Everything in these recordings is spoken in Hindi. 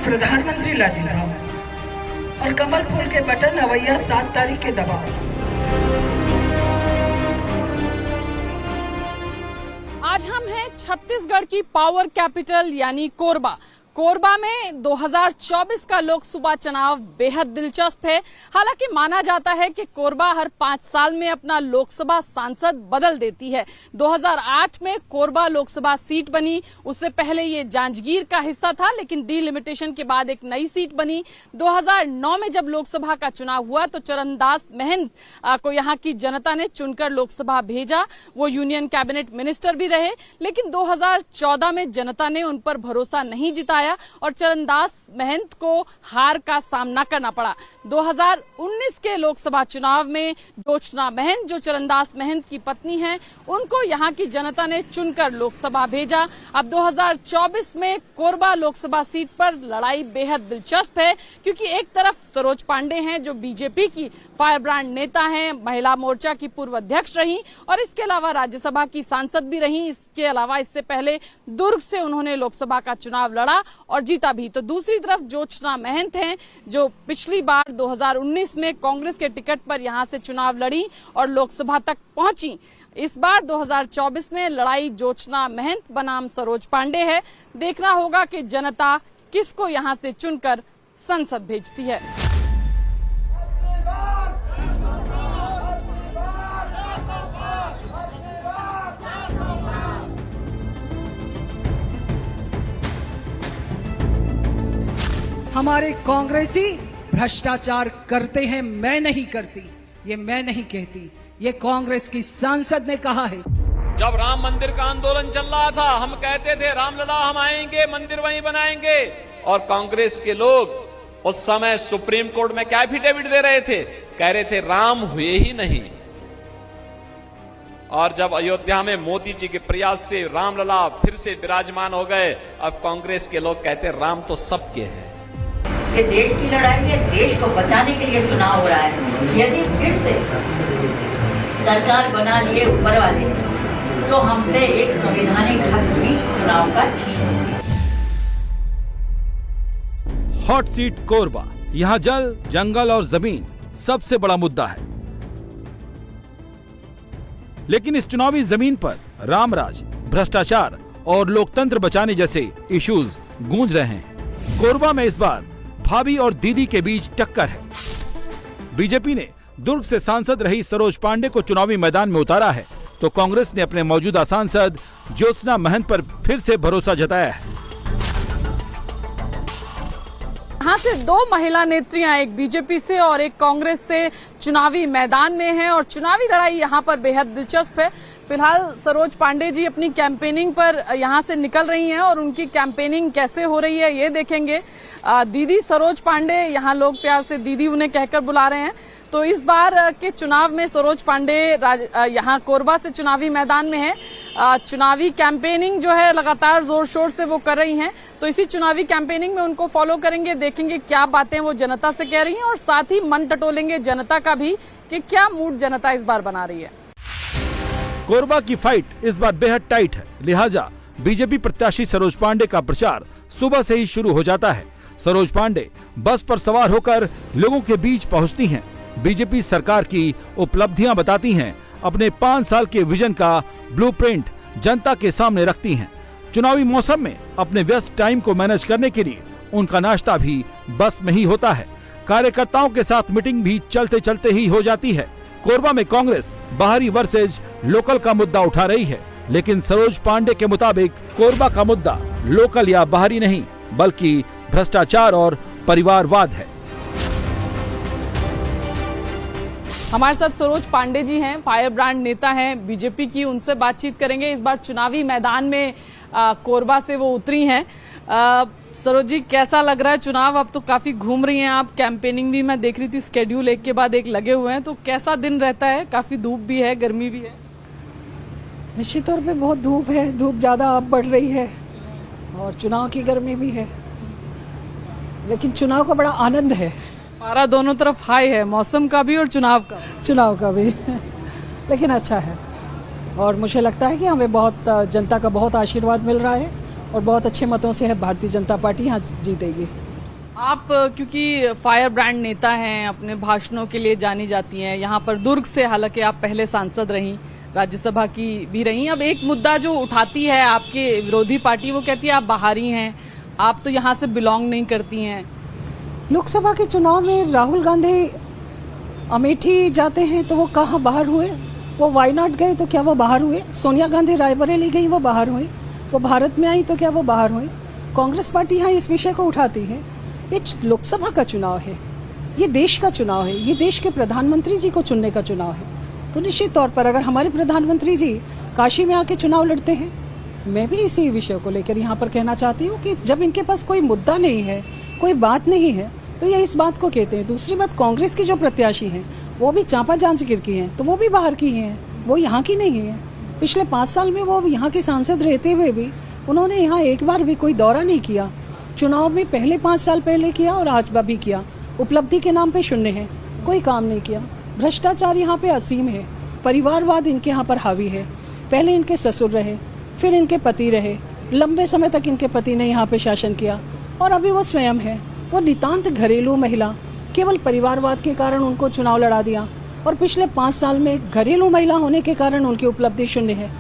प्रधानमंत्री लाजिंदाबाद और कमल फूल के बटन अवैया 7 तारीख के दबाव। आज हम हैं छत्तीसगढ़ की पावर कैपिटल यानी कोरबा। कोरबा में 2024 का लोकसभा चुनाव बेहद दिलचस्प है। हालांकि माना जाता है कि कोरबा हर 5 साल में अपना लोकसभा सांसद बदल देती है। 2008 में कोरबा लोकसभा सीट बनी, उससे पहले ये जांजगीर का हिस्सा था, लेकिन डीलिमिटेशन के बाद एक नई सीट बनी। 2009 में जब लोकसभा का चुनाव हुआ तो चरणदास महंत को यहाँ की जनता ने चुनकर लोकसभा भेजा। वो यूनियन कैबिनेट मिनिस्टर भी रहे, लेकिन 2014 में जनता ने उन पर भरोसा नहीं जिताया और चरणदास महंत को हार का सामना करना पड़ा। 2019 के लोकसभा चुनाव में जोचना महंत, जो चरणदास महंत की पत्नी हैं, उनको यहां की जनता ने चुनकर लोकसभा भेजा। अब 2024 में कोरबा लोकसभा सीट पर लड़ाई बेहद दिलचस्प है, क्योंकि एक तरफ सरोज पांडे हैं जो बीजेपी की फायरब्रांड नेता हैं, महिला मोर्चा की पूर्व अध्यक्ष रही और इसके अलावा राज्यसभा की सांसद भी रही। इसके अलावा इससे पहले दुर्ग से उन्होंने लोकसभा का चुनाव लड़ा और जीता भी। तो दूसरी तरफ जोचना महंत हैं जो पिछली बार 2019 में कांग्रेस के टिकट पर यहां से चुनाव लड़ी और लोकसभा तक पहुंची। इस बार 2024 में लड़ाई जोचना महंत बनाम सरोज पांडे है। देखना होगा कि जनता किसको यहां से चुनकर संसद भेजती है। हमारे कांग्रेसी भ्रष्टाचार करते हैं, मैं नहीं करती, ये मैं नहीं कहती, ये कांग्रेस की सांसद ने कहा है। जब राम मंदिर का आंदोलन चल रहा था, हम कहते थे रामलला हम आएंगे, मंदिर वहीं बनाएंगे, और कांग्रेस के लोग उस समय सुप्रीम कोर्ट में क्या एफिडेविट दे रहे थे, कह रहे थे राम हुए ही नहीं। और जब अयोध्या में मोदी जी के प्रयास से रामलला फिर से विराजमान हो गए, अब कांग्रेस के लोग कहते राम तो सबके हैं। ये देश की लड़ाई है, देश को बचाने के लिए चुनाव हो रहा है। यदि फिर से सरकार बना लिए ऊपर वाले, तो हमसे एक संवैधानिक हक भी चुनाव का छीन। हॉट सीट कोरबा, यहाँ जल, जंगल और जमीन सबसे बड़ा मुद्दा है। लेकिन इस चुनावी जमीन पर रामराज, भ्रष्टाचार और लोकतंत्र बचाने जैसे इश्यूज गूंज रहे हैं। कोरबा में इस बार भाभी और दीदी के बीच टक्कर है। बीजेपी ने दुर्ग से सांसद रही सरोज पांडे को चुनावी मैदान में उतारा है, तो कांग्रेस ने अपने मौजूदा सांसद ज्योत्सना महंत पर फिर से भरोसा जताया है। यहाँ से 2 महिला नेत्रियां, एक बीजेपी से और एक कांग्रेस से चुनावी मैदान में हैं और चुनावी लड़ाई यहाँ पर बेहद दिलचस्प है। फिलहाल सरोज पांडे जी अपनी कैंपेनिंग पर यहाँ से निकल रही हैं और उनकी कैंपेनिंग कैसे हो रही है ये देखेंगे। दीदी सरोज पांडे, यहाँ लोग प्यार से दीदी उन्हें कहकर बुला रहे हैं। तो इस बार के चुनाव में सरोज पांडे यहाँ कोरबा से चुनावी मैदान में है। चुनावी कैंपेनिंग जो है लगातार जोर शोर से वो कर रही हैं, तो इसी चुनावी कैंपेनिंग में उनको फॉलो करेंगे, देखेंगे क्या बातें वो जनता से कह रही हैं और साथ ही मन टटोलेंगे जनता का भी कि क्या मूड जनता इस बार बना रही है। कोरबा की फाइट इस बार बेहद टाइट है, लिहाजा बीजेपी प्रत्याशी सरोज पांडे का प्रचार सुबह से ही शुरू हो जाता है। सरोज पांडे बस पर सवार होकर लोगों के बीच पहुंचती हैं, बीजेपी सरकार की उपलब्धियां बताती हैं, अपने 5 साल के विजन का ब्लूप्रिंट जनता के सामने रखती हैं। चुनावी मौसम में अपने व्यस्त टाइम को मैनेज करने के लिए उनका नाश्ता भी बस में ही होता है। कार्यकर्ताओं के साथ मीटिंग भी चलते चलते ही हो जाती है। कोरबा में कांग्रेस बाहरी वर्सेज लोकल का मुद्दा उठा रही है, लेकिन सरोज पांडे के मुताबिक कोरबा का मुद्दा लोकल या बाहरी नहीं, बल्कि भ्रष्टाचार और परिवारवाद है। हमारे साथ सरोज पांडे जी हैं, फायरब्रांड नेता हैं बीजेपी की, उनसे बातचीत करेंगे। इस बार चुनावी मैदान में कोरबा से वो उतरी हैं। सरोज जी, कैसा लग रहा है चुनाव? अब तो काफी घूम रही हैं आप, कैंपेनिंग भी मैं देख रही थी, स्केड्यूल एक के बाद एक लगे हुए हैं, तो कैसा दिन रहता है? काफी धूप भी है, गर्मी भी है। निश्चित तौर पे बहुत धूप है, धूप ज्यादा अब बढ़ रही है और चुनाव की गर्मी भी है, लेकिन चुनाव का बड़ा आनंद है। पारा दोनों तरफ हाई है, मौसम का भी और चुनाव का भी लेकिन अच्छा है और मुझे लगता है कि हमें बहुत जनता का बहुत आशीर्वाद मिल रहा है और बहुत अच्छे मतों से है भारतीय जनता पार्टी यहाँ जीतेगी। आप क्योंकि फायर ब्रांड नेता हैं, अपने भाषणों के लिए जानी जाती हैं। यहाँ पर दुर्ग से हालांकि आप पहले सांसद रहीं, राज्यसभा की भी रहीं। अब एक मुद्दा जो उठाती है आपके विरोधी पार्टी, वो कहती है आप बाहरी हैं, आप तो यहाँ से बिलोंग नहीं करती हैं। लोकसभा के चुनाव में राहुल गांधी अमेठी जाते हैं तो वो कहाँ बाहर हुए? वो वायनाड गए तो क्या वो बाहर हुए? सोनिया गांधी रायबरेली गई, वो बाहर हुई? वो भारत में आई तो क्या वो बाहर हुई? कांग्रेस पार्टी यहाँ इस विषय को उठाती है। ये लोकसभा का चुनाव है, ये देश का चुनाव है, ये देश के प्रधानमंत्री जी को चुनने का चुनाव है। तो निश्चित तौर पर अगर हमारे प्रधानमंत्री जी काशी में आके चुनाव लड़ते हैं, मैं भी इसी विषय को लेकर यहाँ पर कहना चाहती हूँ कि जब इनके पास कोई मुद्दा नहीं है, कोई बात नहीं है, तो ये इस बात को कहते हैं। दूसरी बात, कांग्रेस की जो प्रत्याशी हैं वो भी चांपा जांजगीर की हैं, तो वो भी बाहर की हैं, वो यहाँ की नहीं है। पिछले 5 साल में वो यहाँ के सांसद रहते हुए भी उन्होंने यहाँ एक बार भी कोई दौरा नहीं किया। चुनाव में पहले 5 साल पहले किया और आज भी किया, उपलब्धि के नाम पे शून्य है, कोई काम नहीं किया। भ्रष्टाचार यहाँ पे असीम है, परिवारवाद इनके यहाँ पर हावी है। पहले इनके ससुर रहे, फिर इनके पति रहे, लंबे समय तक इनके पति ने यहाँ पे शासन किया, और अभी वो स्वयं है। वो नितांत घरेलू महिला, केवल परिवारवाद के कारण उनको चुनाव लड़ा दिया, और पिछले 5 साल में घरेलू महिला होने के कारण उनकी उपलब्धि शून्य है।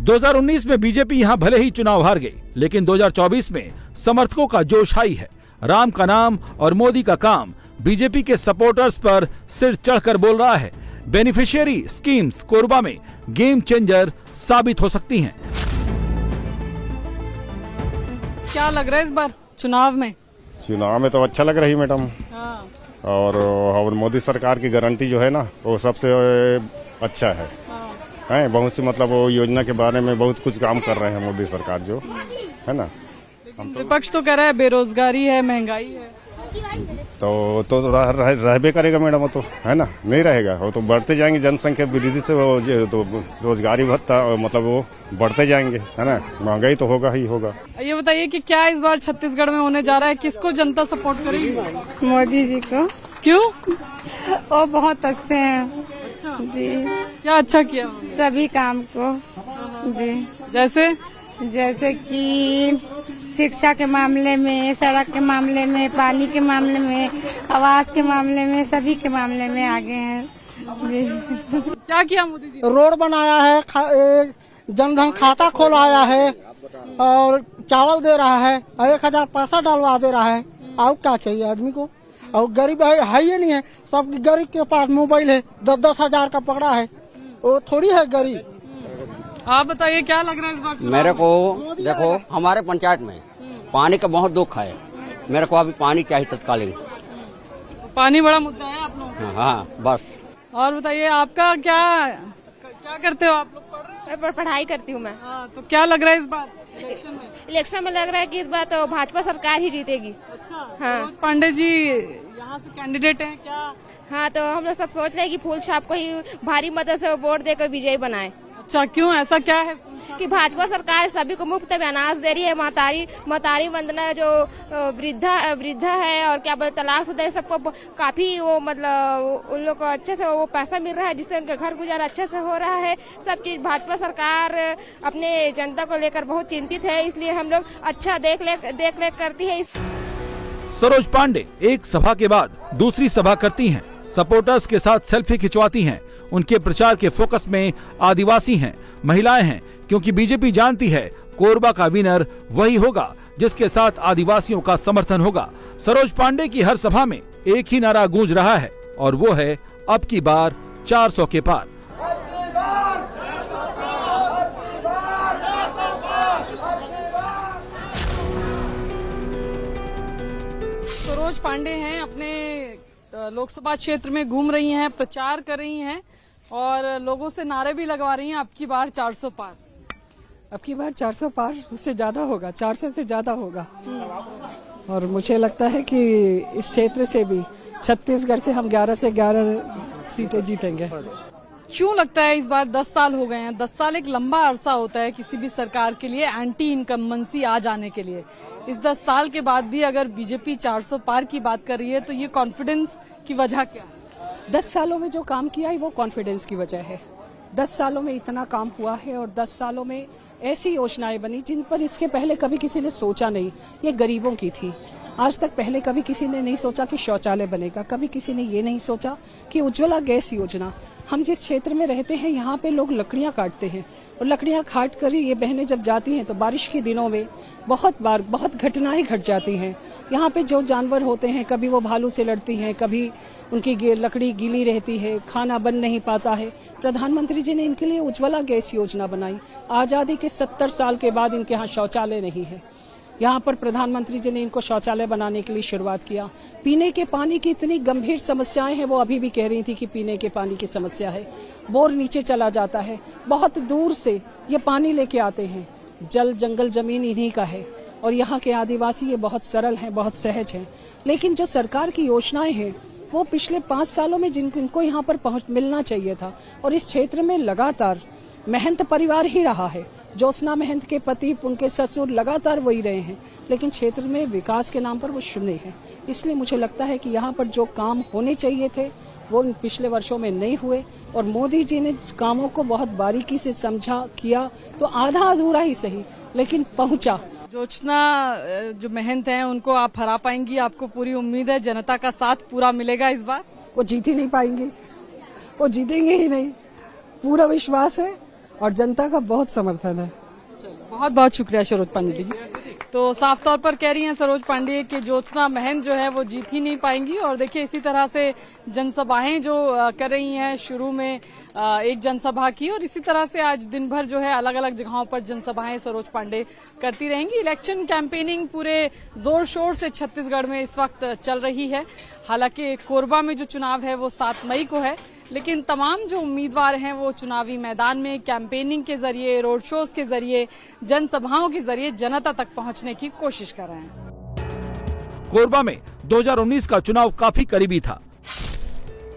2019 में बीजेपी यहां भले ही चुनाव हार गई, लेकिन 2024 में समर्थकों का जोश हाई है। राम का नाम और मोदी का काम बीजेपी के सपोर्टर्स पर सिर चढ़कर बोल रहा है। बेनिफिशियरी स्कीम्स कोरबा में गेम चेंजर साबित हो सकती हैं। क्या लग रहा है इस बार चुनाव में? चुनाव में तो अच्छा लग रही मैडम, और मोदी सरकार की गारंटी जो है ना, वो सबसे अच्छा है। बहुत सी मतलब वो योजना के बारे में बहुत कुछ काम कर रहे हैं मोदी सरकार जो है ना। विपक्ष तो कह रहा है बेरोजगारी है, महंगाई है, तो रहबे करेगा मैडम, वो तो है ना, नहीं रहेगा। वो तो बढ़ते जाएंगे, जनसंख्या वृद्धि से वो तो रोजगारी भत्ता मतलब वो बढ़ते जाएंगे, है ना। महंगाई तो होगा ही होगा। ये बताइए कि क्या इस बार छत्तीसगढ़ में होने जा रहा है, किसको जनता सपोर्ट करेगी? मोदी जी को। क्यों? वो बहुत अच्छे हैं। अच्छा जी, क्या अच्छा किया? सभी काम को जी, जैसे कि शिक्षा के मामले में, सड़क के मामले में, पानी के मामले में, आवास के मामले में, सभी के मामले में आगे हैं जी। क्या किया मोदी जी? रोड बनाया है, जनधन खाता खोलाया है, और चावल दे रहा है, 1000 पैसा डलवा दे रहा है। और क्या चाहिए आदमी को? और गरीब है ही नहीं है, सब गरीब के पास मोबाइल है, 10-10 हजार का पकड़ा है, वो थोड़ी है गरीब। आप बताइए क्या लग रहा है इस बार चुनाव मेरे में? को देखो, हमारे पंचायत में पानी का बहुत दुख है। मेरे को अभी पानी चाहिए तत्कालीन। पानी बड़ा मुद्दा है आप लोग? हाँ बस। और बताइए आपका क्या करते हो आप लोग? पढ़ रहे हो? पढ़ाई करती हूँ मैं। हाँ, तो क्या लग रहा है इस बार इलेक्शन में? इलेक्शन में लग रहा है कि इस बार तो भाजपा सरकार ही जीतेगी। अच्छा, हाँ। मनोज पांडे जी यहाँ से कैंडिडेट हैं क्या? हाँ, तो हम लोग सब सोच रहे हैं कि फूल छाप को ही भारी मदद से वोट देकर विजयी बनाए। अच्छा, क्यों, ऐसा क्या है? कि भाजपा सरकार सभी को मुफ्त में अनाज दे रही है। महतारी वंदना जो वृद्धा है, और क्या बोलते तलाकशुदा है, सबको काफी वो मतलब उन लोग को अच्छे से वो पैसा मिल रहा है, जिससे उनका घर गुजारा अच्छे से हो रहा है। सब चीज भाजपा सरकार अपने जनता को लेकर बहुत चिंतित है, इसलिए हम लोग अच्छा देख रेख करती है। सरोज पांडे एक सभा के बाद दूसरी सभा करती हैं, सपोर्टर्स के साथ सेल्फी खिंचवाती हैं। उनके प्रचार के फोकस में आदिवासी हैं, महिलाएं हैं, क्योंकि बीजेपी जानती है कोरबा का विनर वही होगा जिसके साथ आदिवासियों का समर्थन होगा। सरोज पांडे की हर सभा में एक ही नारा गूंज रहा है, और वो है अब की बार 400 के पार। सरोज पांडे हैं, अपने लोकसभा क्षेत्र में घूम रही हैं, प्रचार कर रही हैं, और लोगों से नारे भी लगवा रही हैं अब की बार 400 पार। अब की बार 400 पार, उससे ज्यादा होगा, 400 से ज्यादा होगा। और मुझे लगता है कि इस क्षेत्र से भी छत्तीसगढ़ से हम 11 से 11 सीटें जीतेंगे। क्यों लगता है इस बार? 10 साल हो गए हैं। 10 साल एक लंबा अरसा होता है किसी भी सरकार के लिए, एंटी इनकम्बेंसी आ जाने के लिए। इस 10 साल के बाद भी अगर बीजेपी 400 पार की बात कर रही है, तो ये कॉन्फिडेंस की वजह क्या है? 10 सालों में जो काम किया है वो कॉन्फिडेंस की वजह है। 10 सालों में इतना काम हुआ है, और 10 सालों में ऐसी योजनाएं बनी जिन पर इसके पहले कभी किसी ने सोचा नहीं। ये गरीबों की थी, आज तक पहले कभी किसी ने नहीं सोचा कि शौचालय बनेगा, कभी किसी ने ये नहीं सोचा कि उज्ज्वला गैस योजना। हम जिस क्षेत्र में रहते हैं यहाँ पे लोग लकड़ियाँ काटते हैं और लकड़ियाँ काट कर ये बहनें जब जाती हैं तो बारिश के दिनों में बहुत घटनाएं घट जाती हैं। यहाँ पे जो जानवर होते हैं, कभी वो भालू से लड़ती हैं, कभी उनकी लकड़ी गीली रहती है, खाना बन नहीं पाता है। प्रधानमंत्री जी ने इनके लिए उज्ज्वला गैस योजना बनाई। आज़ादी के 70 साल के बाद इनके यहाँ शौचालय नहीं है। यहाँ पर प्रधानमंत्री जी ने इनको शौचालय बनाने के लिए शुरुआत किया। पीने के पानी की इतनी गंभीर समस्याएं हैं, वो अभी भी कह रही थी कि पीने के पानी की समस्या है। बोर नीचे चला जाता है, बहुत दूर से ये पानी लेके आते हैं। जल जंगल जमीन इन्हीं का है और यहाँ के आदिवासी ये बहुत सरल हैं, बहुत सहज हैं। लेकिन जो सरकार की योजनाएं हैं वो पिछले 5 सालों में जिनको यहाँ पर मिलना चाहिए था, और इस क्षेत्र में लगातार महंत परिवार ही रहा है। ज्योत्सना महंत के पति, उनके ससुर लगातार वही रहे हैं, लेकिन क्षेत्र में विकास के नाम पर वो शून्य है। इसलिए मुझे लगता है कि यहाँ पर जो काम होने चाहिए थे वो पिछले वर्षों में नहीं हुए, और मोदी जी ने कामों को बहुत बारीकी से समझा, किया तो आधा अधूरा ही सही लेकिन पहुंचा। ज्योत्सना जो महंत हैं उनको आप हरा पाएंगी, आपको पूरी उम्मीद है जनता का साथ पूरा मिलेगा इस बार? वो जीत ही नहीं पाएंगे, वो जीतेंगे ही नहीं, पूरा विश्वास है और जनता का बहुत समर्थन है। बहुत बहुत शुक्रिया सरोज पांडे जी। तो साफ तौर पर कह रही हैं सरोज पांडे कि ज्योत्सना महंत जो है वो जीत ही नहीं पाएंगी। और देखिए इसी तरह से जनसभाएं जो कर रही हैं, शुरू में एक जनसभा की और इसी तरह से आज दिन भर जो है अलग अलग जगहों पर जनसभाएं सरोज पांडे करती रहेंगी। इलेक्शन कैंपेनिंग पूरे जोर शोर से छत्तीसगढ़ में इस वक्त चल रही है। हालांकि कोरबा में जो चुनाव है वो 7 मई को है, लेकिन तमाम जो उम्मीदवार हैं वो चुनावी मैदान में कैंपेनिंग के जरिए, रोड शोज के जरिए, जनसभाओं के जरिए जनता तक पहुंचने की कोशिश कर रहे हैं। कोरबा में 2019 का चुनाव काफी करीबी था।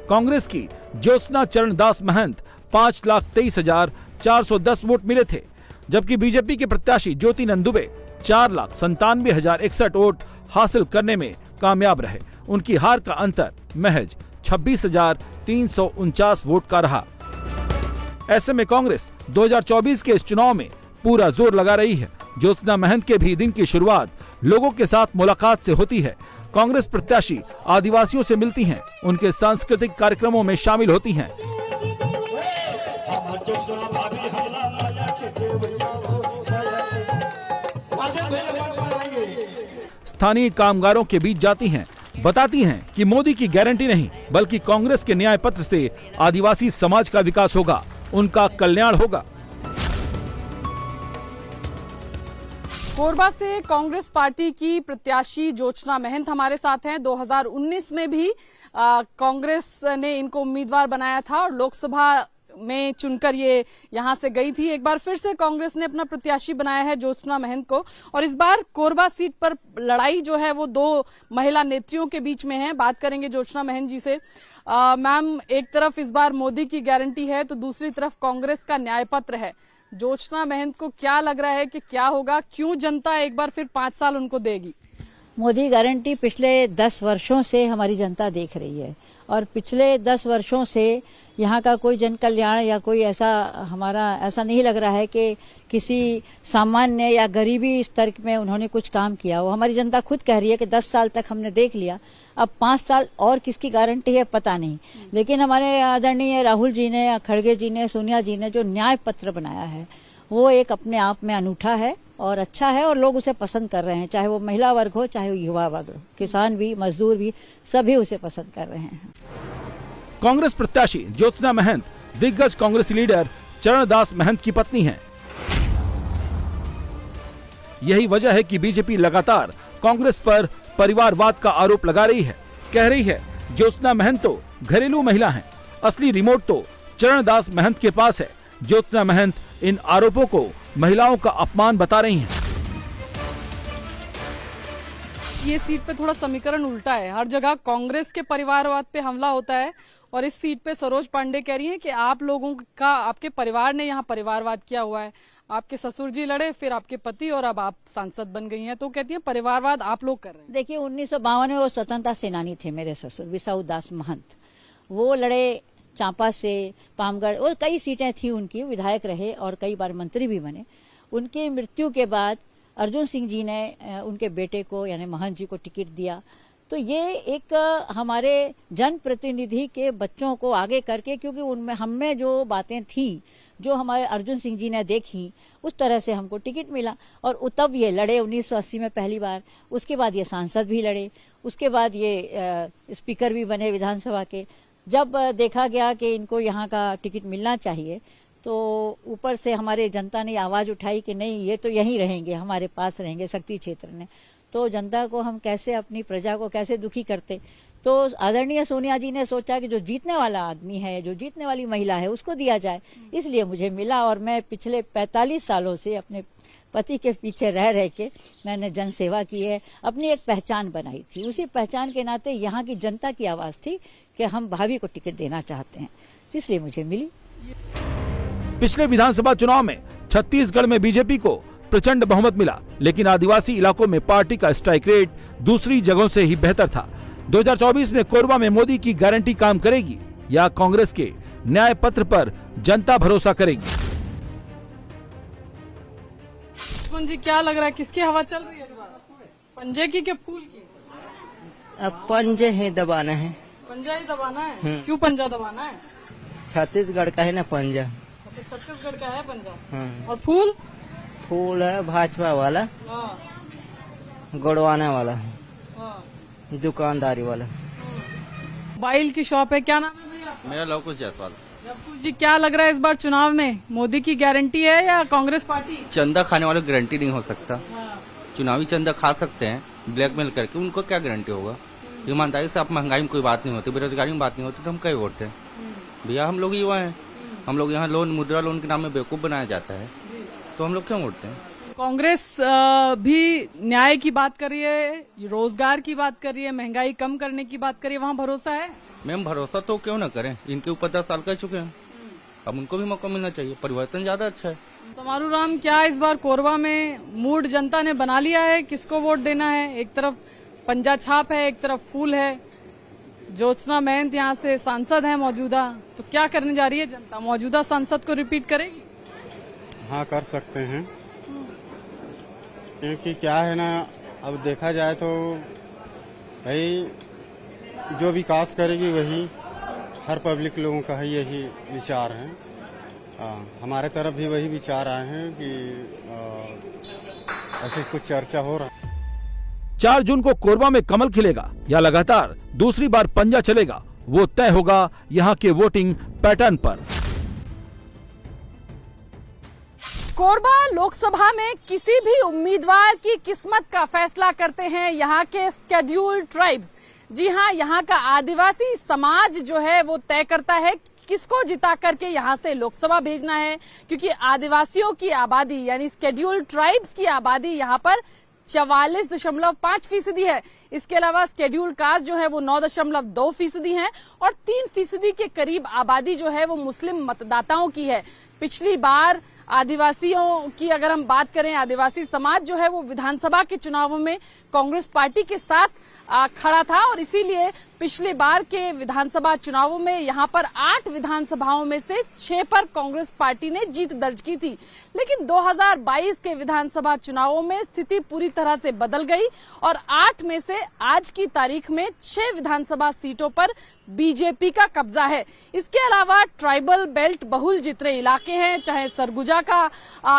कांग्रेस की ज्योत्सना चरणदास महंत 5,23,410 वोट मिले थे, जबकि बीजेपी के प्रत्याशी ज्योति नंदुबे 4,97,061 वोट हासिल करने में कामयाब रहे। उनकी हार का अंतर महज 26,349 वोट का रहा। ऐसे में कांग्रेस 2024 के इस चुनाव में पूरा जोर लगा रही है। ज्योत्सना महंत के भी दिन की शुरुआत लोगों के साथ मुलाकात से होती है। कांग्रेस प्रत्याशी आदिवासियों से मिलती हैं, उनके सांस्कृतिक कार्यक्रमों में शामिल होती हैं। स्थानीय कामगारों के बीच जाती हैं, बताती हैं कि मोदी की गारंटी नहीं बल्कि कांग्रेस के न्याय पत्र से आदिवासी समाज का विकास होगा, उनका कल्याण होगा। कोरबा से कांग्रेस पार्टी की प्रत्याशी ज्योत्सना महंत हमारे साथ हैं। 2019 में भी कांग्रेस ने इनको उम्मीदवार बनाया था और लोकसभा में चुनकर ये यहां से गई थी। एक बार फिर से कांग्रेस ने अपना प्रत्याशी बनाया है ज्योत्सना महंत को, और इस बार कोरबा सीट पर लड़ाई जो है वो 2 महिला नेत्रियों के बीच में है। बात करेंगे ज्योत्सना महंत जी से। मैम, एक तरफ इस बार मोदी की गारंटी है तो दूसरी तरफ कांग्रेस का न्याय पत्र है। ज्योत्सना महंत को क्या लग रहा है कि क्या होगा, क्यों जनता एक बार फिर 5 साल उनको देगी? मोदी गारंटी पिछले 10 वर्षों से हमारी जनता देख रही है, और पिछले 10 वर्षों से यहाँ का कोई जन कल्याण या कोई ऐसा नहीं लग रहा है कि किसी सामान्य या गरीबी स्तर में उन्होंने कुछ काम किया हो। हमारी जनता खुद कह रही है कि 10 साल तक हमने देख लिया, अब 5 साल और किसकी गारंटी है पता नहीं। लेकिन हमारे आदरणीय राहुल जी ने, खड़गे जी ने, सोनिया जी ने जो न्याय पत्र बनाया है वो एक अपने आप में अनूठा है और अच्छा है, और लोग उसे पसंद कर रहे हैं, चाहे वो महिला वर्ग हो, चाहे वो युवा वर्ग हो, किसान भी, मजदूर भी, सभी उसे पसंद कर रहे हैं। कांग्रेस प्रत्याशी ज्योत्सना महंत दिग्गज कांग्रेस लीडर चरणदास महंत की पत्नी हैं। यही वजह है कि बीजेपी लगातार कांग्रेस पर परिवारवाद का आरोप लगा रही है। कह रही है ज्योत्सना महंत तो घरेलू महिला हैं, असली रिमोट तो चरणदास महंत के पास है। ज्योत्सना महंत इन आरोपों को महिलाओं का अपमान बता रही हैं। ये सीट पे थोड़ा समीकरण उल्टा है, हर जगह कांग्रेस के परिवारवाद पे हमला होता है, और इस सीट पे सरोज पांडे कह रही हैं कि आप लोगों का, आपके परिवार ने यहाँ परिवारवाद किया हुआ है। आपके ससुर जी लड़े, फिर आपके पति, और अब आप सांसद बन गई हैं, तो कहती हैं परिवारवाद आप लोग कर रहे हैं। देखिए 1952 में वो स्वतंत्रता सेनानी थे मेरे ससुर बिसाऊ दास महंत। वो लड़े चांपा से, पामगढ़, और कई सीटें थी उनकी, विधायक रहे और कई बार मंत्री भी बने। उनकी मृत्यु के बाद अर्जुन सिंह जी ने उनके बेटे को यानी महंत जी को टिकट दिया। तो ये एक हमारे जनप्रतिनिधि के बच्चों को आगे करके, क्योंकि उनमें हमें जो बातें थी जो हमारे अर्जुन सिंह जी ने देखी, उस तरह से हमको टिकट मिला। और तब ये लड़े 1980 में पहली बार, उसके बाद ये सांसद भी लड़े, उसके बाद ये स्पीकर भी बने विधानसभा के। जब देखा गया कि इनको यहाँ का टिकट मिलना चाहिए, तो ऊपर से हमारे जनता ने आवाज उठाई कि नहीं, ये तो यहीं रहेंगे, हमारे पास रहेंगे शक्ति क्षेत्र में। तो जनता को हम कैसे, अपनी प्रजा को कैसे दुखी करते। तो आदरणीय सोनिया जी ने सोचा कि जो जीतने वाला आदमी है, जो जीतने वाली महिला है, उसको दिया जाए। इसलिए मुझे मिला और मैं पिछले 45 सालों से अपने पति के पीछे रह के मैंने जन सेवा की है, अपनी एक पहचान बनाई थी। उसी पहचान के नाते यहाँ की जनता की आवाज थी कि हम भाभी को टिकट देना चाहते हैं, इसलिए मुझे मिली। पिछले विधानसभा चुनाव में छत्तीसगढ़ में बीजेपी को प्रचंड बहुमत मिला, लेकिन आदिवासी इलाकों में पार्टी का स्ट्राइक रेट दूसरी जगहों से ही बेहतर था। 2024 में कोरबा में मोदी की गारंटी काम करेगी या कांग्रेस के न्याय पत्र पर जनता भरोसा करेगी? जी क्या लग रहा है, किसकी हवा चल रही है इस बार, पंजे की के फूल की? अब पंजे है दबाना है। पंजा ही दबाना है? क्यों पंजा दबाना है? छत्तीसगढ़ का है ना पंजा। अच्छा, छत्तीसगढ़ का है पंजा। हाँ। और फूल? फूल है भाजपा वाला, हाँ। गड़वाने वाला, हाँ। दुकानदारी वाला। मोबाइल की शॉप है, क्या नाम है भैया? मेरा लवकुश जायसवाल। लवकुश जी, क्या लग रहा है इस बार चुनाव में, मोदी की गारंटी है या कांग्रेस पार्टी? चंदा खाने वालों की गारंटी नहीं हो सकता। हाँ। चुनावी चंदा खा सकते हैं ब्लैकमेल करके, उनको क्या गारंटी होगा? ईमानदारी से आप महंगाई में कोई बात नहीं होती, बेरोजगारी में बात नहीं होती, तो हम कई वोट हैं भैया। हम लोग युवा हैं, हम लोग यहाँ लोन, मुद्रा लोन के नाम में बेवकूफ बनाया जाता है, तो हम लोग क्यों वोटते हैं? कांग्रेस भी न्याय की बात कर रही है, रोजगार की बात कर रही है, महंगाई कम करने की बात कर रही है, वहाँ भरोसा है? मैम भरोसा तो क्यों ना करें, इनके ऊपर 10 साल कह चुके हैं, अब उनको भी मौका मिलना चाहिए। परिवर्तन ज्यादा अच्छा है। समारू राम, क्या इस बार कोरबा में मूड जनता ने बना लिया है, किसको वोट देना है? एक तरफ पंजा छाप है, एक तरफ फूल है। ज्योत्सना महंत यहाँ से सांसद है मौजूदा, तो क्या करने जा रही है जनता? मौजूदा सांसद को रिपीट करेगी? हाँ, कर सकते हैं, क्योंकि क्या है ना, अब देखा जाए तो भाई जो विकास करेगी वही हर पब्लिक लोगों का ही यही विचार है। हमारे तरफ भी वही विचार आए हैं कि ऐसे कुछ चर्चा हो रहा है। 4 जून को कोरबा में कमल खिलेगा या लगातार दूसरी बार पंजा चलेगा, वो तय होगा यहाँ के वोटिंग पैटर्न पर। कोरबा लोकसभा में किसी भी उम्मीदवार की किस्मत का फैसला करते हैं यहाँ के शेड्यूल्ड ट्राइब्स। जी हाँ, यहाँ का आदिवासी समाज जो है वो तय करता है किसको जिता करके यहाँ से लोकसभा भेजना है, क्योंकि आदिवासियों की आबादी यानी शेड्यूल्ड ट्राइब्स की आबादी यहाँ पर 44.5% है। इसके अलावा शेड्यूल्ड कास्ट जो है वो 9.2% है और 3% के करीब आबादी जो है वो मुस्लिम मतदाताओं की है। पिछली बार आदिवासियों की अगर हम बात करें, आदिवासी समाज जो है वो विधानसभा के चुनावों में कांग्रेस पार्टी के साथ खड़ा था और इसीलिए पिछली बार के विधानसभा चुनावों में यहाँ पर 8 विधानसभाओं में से 6 पर कांग्रेस पार्टी ने जीत दर्ज की थी। लेकिन 2022 के विधानसभा चुनावों में स्थिति पूरी तरह से बदल गई और 8 में से आज की तारीख में 6 विधानसभा सीटों पर बीजेपी का कब्जा है। इसके अलावा ट्राइबल बेल्ट बहुल जितने इलाके हैं, चाहे सरगुजा का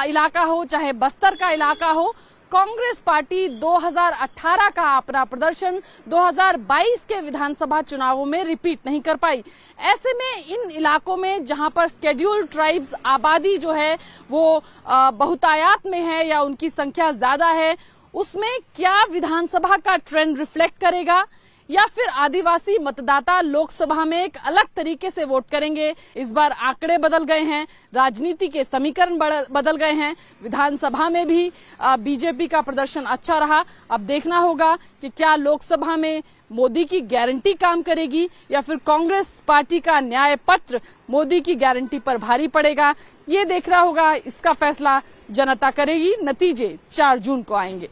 इलाका हो, चाहे बस्तर का इलाका हो, कांग्रेस पार्टी 2018 का अपना प्रदर्शन 2022 के विधानसभा चुनावों में रिपीट नहीं कर पाई। ऐसे में इन इलाकों में जहां पर शेड्यूल्ड ट्राइब्स आबादी जो है वो बहुतायत में है या उनकी संख्या ज्यादा है, उसमें क्या विधानसभा का ट्रेंड रिफ्लेक्ट करेगा या फिर आदिवासी मतदाता लोकसभा में एक अलग तरीके से वोट करेंगे? इस बार आंकड़े बदल गए हैं, राजनीति के समीकरण बदल गए हैं। विधानसभा में भी बीजेपी का प्रदर्शन अच्छा रहा। अब देखना होगा कि क्या लोकसभा में मोदी की गारंटी काम करेगी या फिर कांग्रेस पार्टी का न्याय पत्र मोदी की गारंटी पर भारी पड़ेगा। ये देखना होगा, इसका फैसला जनता करेगी। नतीजे 4 जून को आएंगे।